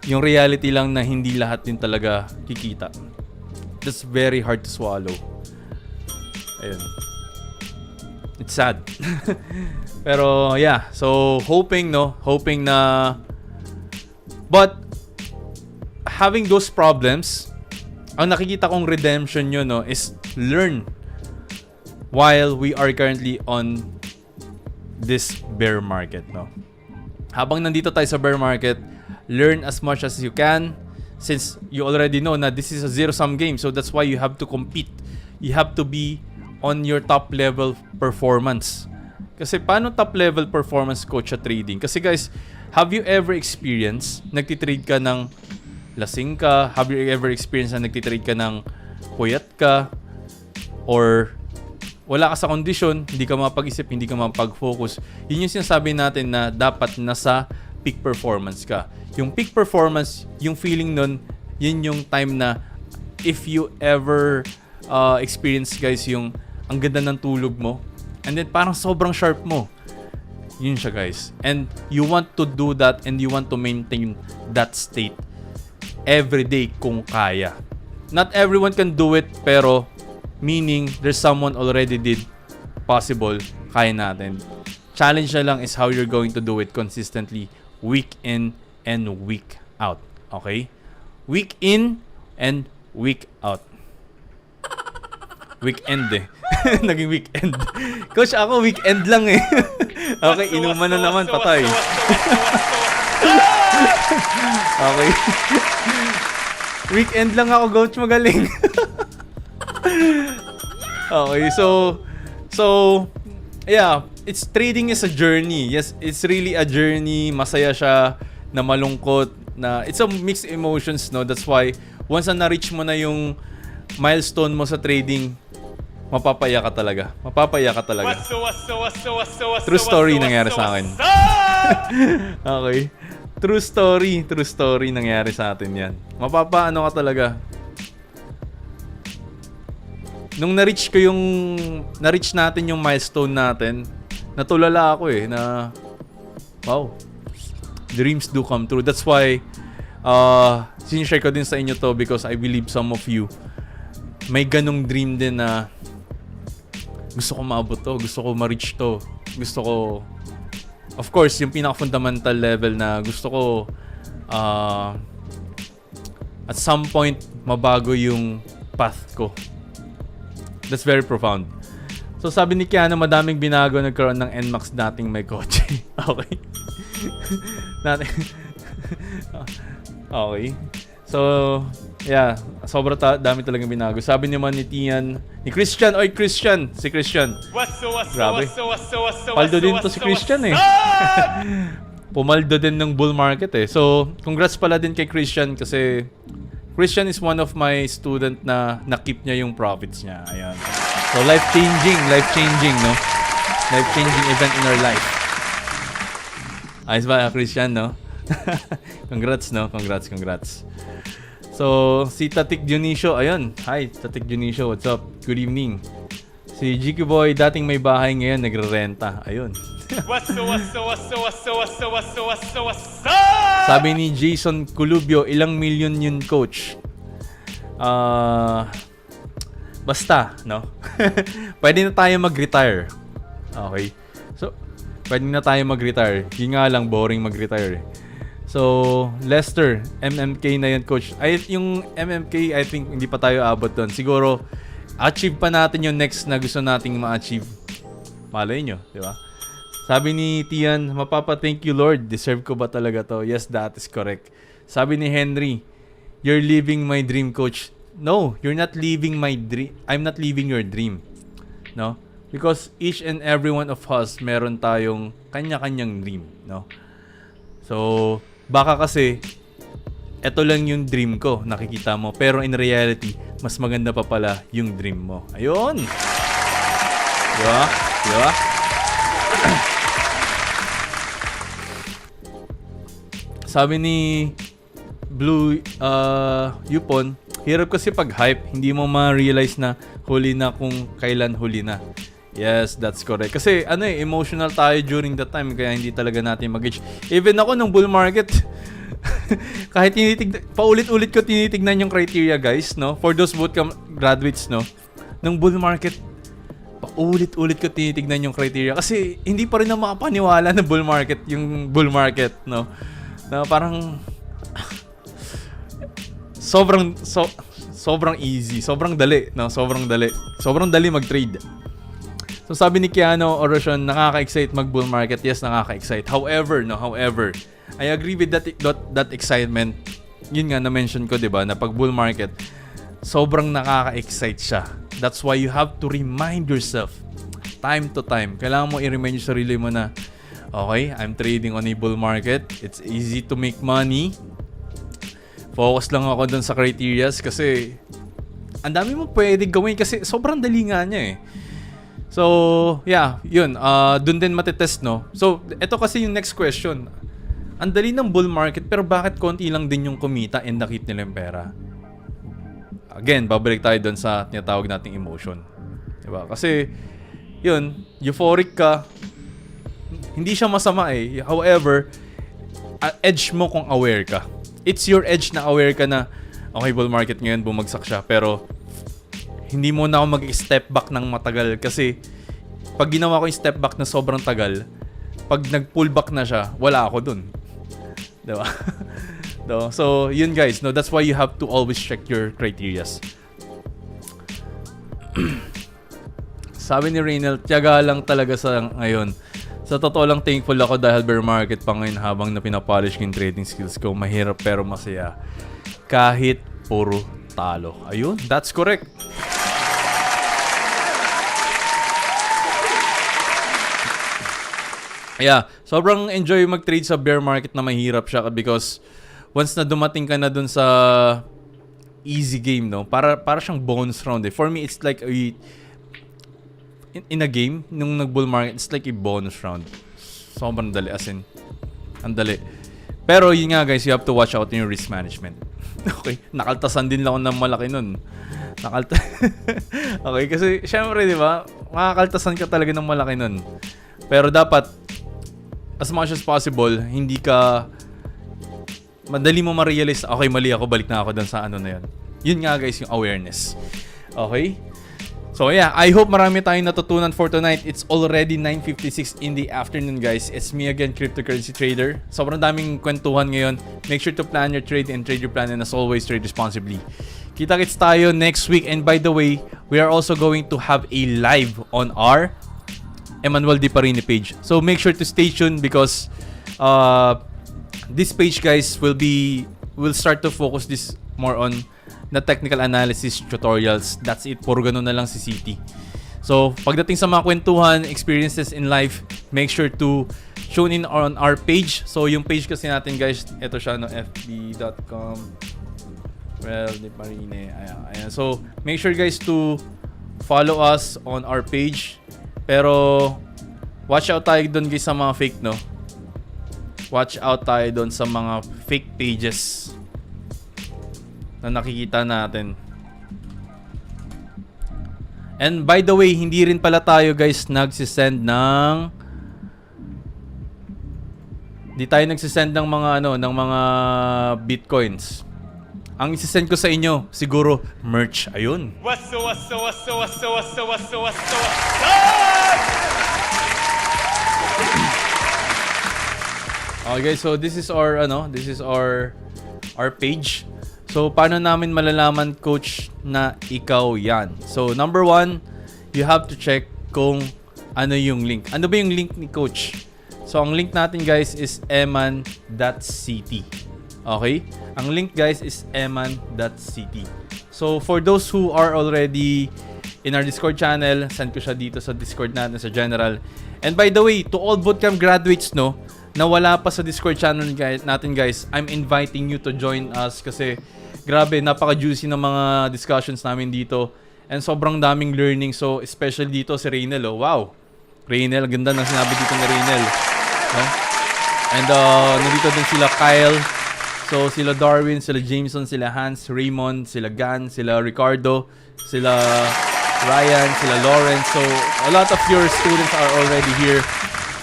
yung reality lang na hindi lahat din talaga kikita. That's very hard to swallow. Ayun. It's sad. Pero yeah, so hoping na, but having those problems, ang nakikita kong redemption yun, no, is learn while we are currently on this bear market, no. Habang nandito tayo sa bear market, learn as much as you can, since you already know na this is a zero-sum game. So that's why you have to compete. You have to be on your top level performance. Kasi paano top level performance coach sa trading? Kasi guys, have you ever experienced nagtitrade ka ng lasing ka? Have you ever experienced na nagtitrade ka ng puyat ka? Or wala ka sa kondisyon, hindi ka mapag-isip, hindi ka mapag-focus. Yun yung sinasabi natin na dapat nasa peak performance ka. Yung peak performance, yung feeling nun, yun yung time na if you ever experience guys yung ang ganda ng tulog mo, and then parang sobrang sharp mo. Yun siya guys. And you want to do that and you want to maintain that state every day kung kaya. Not everyone can do it, pero meaning there's someone already did possible, kaya natin. Challenge na lang is how you're going to do it consistently, week in and week out. Okay? Week in and week out. Weekend eh. Naging weekend. Coach, ako weekend lang eh. Okay, inuman na naman, patay. Okay. Weekend lang ako, coach, magaling. Okay, so yeah, trading is a journey. Yes, it's really a journey. Masaya siya, na malungkot, na it's a mixed emotions, no? That's why once na na-reach mo na yung milestone mo sa trading, mapapaya ka talaga. True story nangyari sa akin. Okay. True story nangyari sa atin yan. Mapapaano ka talaga. Nung na-reach natin yung milestone natin, natulala ako na wow, dreams do come true. That's why sinishare ko din sa inyo to because I believe some of you may ganong dream din na gusto ko maabot to, gusto ko ma-reach to, gusto ko, of course, yung pinaka-fundamental level na gusto ko at some point mabago yung path ko. That's very profound. So sabi ni Keanu, madaming binago nagkaroon ng NMAX dating may kotse. Okay. Okay. So, yeah, dami talagang binago. Sabi naman ni Tian, ni Christian, si Christian. Grabe. Paldo din to si Christian Pumaldo din ng bull market So, congrats pala din kay Christian kasi Christian is one of my student na nakip niya yung profits niya. Ayan. So, life-changing, no? Life-changing event in our life. Ayos ba, Christian, no? Congrats, no? Congrats. So, si Tatik Dionisio, ayun. Hi, Tatik Dionisio, what's up? Good evening. Si GQ Boy, dating may bahay ngayon, nagre-renta. Ayun. Sabi ni Jason Culubio, ilang million yun, coach? Basta, no? Pwede na tayo mag-retire. Okay. So, pwede na tayo mag-retire. Yun nga lang, boring mag-retire. So, Lester, MMK na yun, coach. Yung MMK, I think, hindi pa tayo abot doon. Siguro, achieve pa natin yung next na gusto nating ma-achieve. Malay nyo, di ba? Sabi ni Tian, mapapa-thank you, Lord. Deserve ko ba talaga to? Yes, that is correct. Sabi ni Henry, you're living my dream, coach. No, you're not living my dream. I'm not living your dream. No? Because each and every one of us, meron tayong kanya-kanyang dream. No? So, baka kasi, eto lang yung dream ko, nakikita mo. Pero in reality, mas maganda pa pala yung dream mo. Ayun! Diba? Diba? Sabi ni Blue Yupon, hirap kasi pag hype, hindi mo ma-realize na huli na kung kailan huli na. Yes, that's correct. Kasi emotional tayo during that time kaya hindi talaga natin mag-gauge. Even ako ng bull market, kahit paulit-ulit ko tinitignan yung criteria, guys, no? For those bootcamp graduates, no? Ng bull market, paulit-ulit ko tinitignan yung criteria kasi hindi pa rin na makapaniwala na bull market, no? Na parang sobrang easy, sobrang dali, no? Sobrang dali mag-trade. So sabi ni Keanu Orosyon, nakaka-excite mag-bull market. Yes, nakaka-excite. However, I agree with that excitement. Yun nga na-mention ko, 'di ba, na pag bull market, sobrang nakaka-excite siya. That's why you have to remind yourself time to time. Kailangan mo i-remind yung sarili mo na okay, I'm trading on a bull market. It's easy to make money. Focus lang ako dun sa criterias kasi ang dami mo pwede gawin kasi sobrang dali nga niya So, yeah, yun. Dun din matitest, no? So, ito kasi yung next question. Ang dali ng bull market pero bakit konti lang din yung kumita and nakit nila yung pera? Again, babalik tayo dun sa tinatawag nating emotion. Diba? Kasi, yun, euphoric ka. Hindi siya masama However, edge mo kung aware ka. It's your edge na aware ka na, okay, bull market ngayon, bumagsak siya. Pero, hindi mo na ako mag-step back ng matagal kasi pag ginawa ko yung step back na sobrang tagal, pag nag-pull back na siya, wala ako dun. Diba? No? So, yun guys, no, that's why you have to always check your criterias. Sabi ni Reynel, tiyaga lang talaga sa ngayon. Sa totoo lang, thankful ako dahil bear market pa ngayon habang na pinapolish ko yung trading skills ko. Mahirap pero masaya. Kahit puro talo. Ayun, that's correct. Yeah, sobrang enjoy mag-trade sa bear market na mahirap siya because once na dumating ka na dun sa easy game, no? Para siyang bonus round eh. For me, it's like in a game, nung nag-bull market, it's like a bonus round. Sobrang dali, as in, ang dali. Pero yun nga guys, you have to watch out in your risk management. Okay, nakaltasan din lang ako ng malaki nun. Okay, kasi syempre, di ba, makakaltasan ka talaga ng malaki nun. Pero dapat, as much as possible, hindi ka madali mo ma-realize, okay, mali ako, balik na ako dun sa ano na yun. Yun nga guys, yung awareness. Okay? So yeah, I hope marami tayong natutunan for tonight. It's already 9:56 in the afternoon guys. It's me again, Cryptocurrency Trader. Sobrang daming kwentuhan ngayon. Make sure to plan your trade and trade your plan, and as always, trade responsibly. Kita-kits tayo next week, and by the way, we are also going to have a live on our Emmanuel Di Parini page. So make sure to stay tuned because this page guys will start to focus this more on the technical analysis tutorials. That's it. Puro ganun na lang si City. So pagdating sa mga kwentuhan, experiences in life, make sure to tune in on our page. So yung page kasi natin guys, ito siya no, fb.com Di Parini. Ayan. So make sure guys to follow us on our page. Pero watch out tayo doon guys sa mga fake, no? Watch out tayo doon sa mga fake pages na nakikita natin. And by the way, hindi rin pala tayo guys nagsisend ng mga ng mga bitcoins. Ang isisend ko sa inyo, siguro merch. Ayun. What's Okay, so this is our our page. So paano namin malalaman coach na ikaw 'yan? So number 1, you have to check kung ano yung link. Ano ba yung link ni coach? So ang link natin guys is eman.ct. Okay? Ang link guys is eman.ct. So for those who are already in our Discord channel, send ko siya dito sa Discord natin sa general. And by the way, to all bootcamp graduates no, na wala pa sa Discord channel natin guys, I'm inviting you to join us kasi grabe, napaka-juicy ng mga discussions namin dito and sobrang daming learning. So especially dito si Reynel, oh, wow. Reynel, ganda ng sinabi dito ni Reynel. No? And nandito din sila Kyle, so sila Darwin, sila Jameson, sila Hans, Raymond, sila Gan, sila Ricardo, sila Ryan, sila Lawrence. So a lot of your students are already here.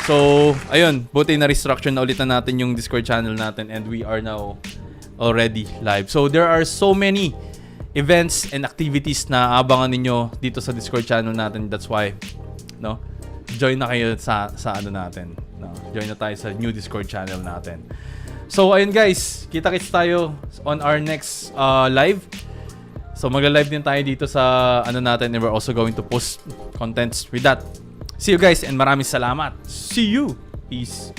So, ayun, buti na restructure na ulit na natin yung Discord channel natin and we are now already live. So, there are so many events and activities na abangan ninyo dito sa Discord channel natin. That's why, no, join na kayo sa ano natin. No? Join na tayo sa new Discord channel natin. So, ayun guys, kita-kits tayo on our next live. So, magla-live din tayo dito sa ano natin and we're also going to post contents with that. See you guys and maraming salamat. See you. Peace.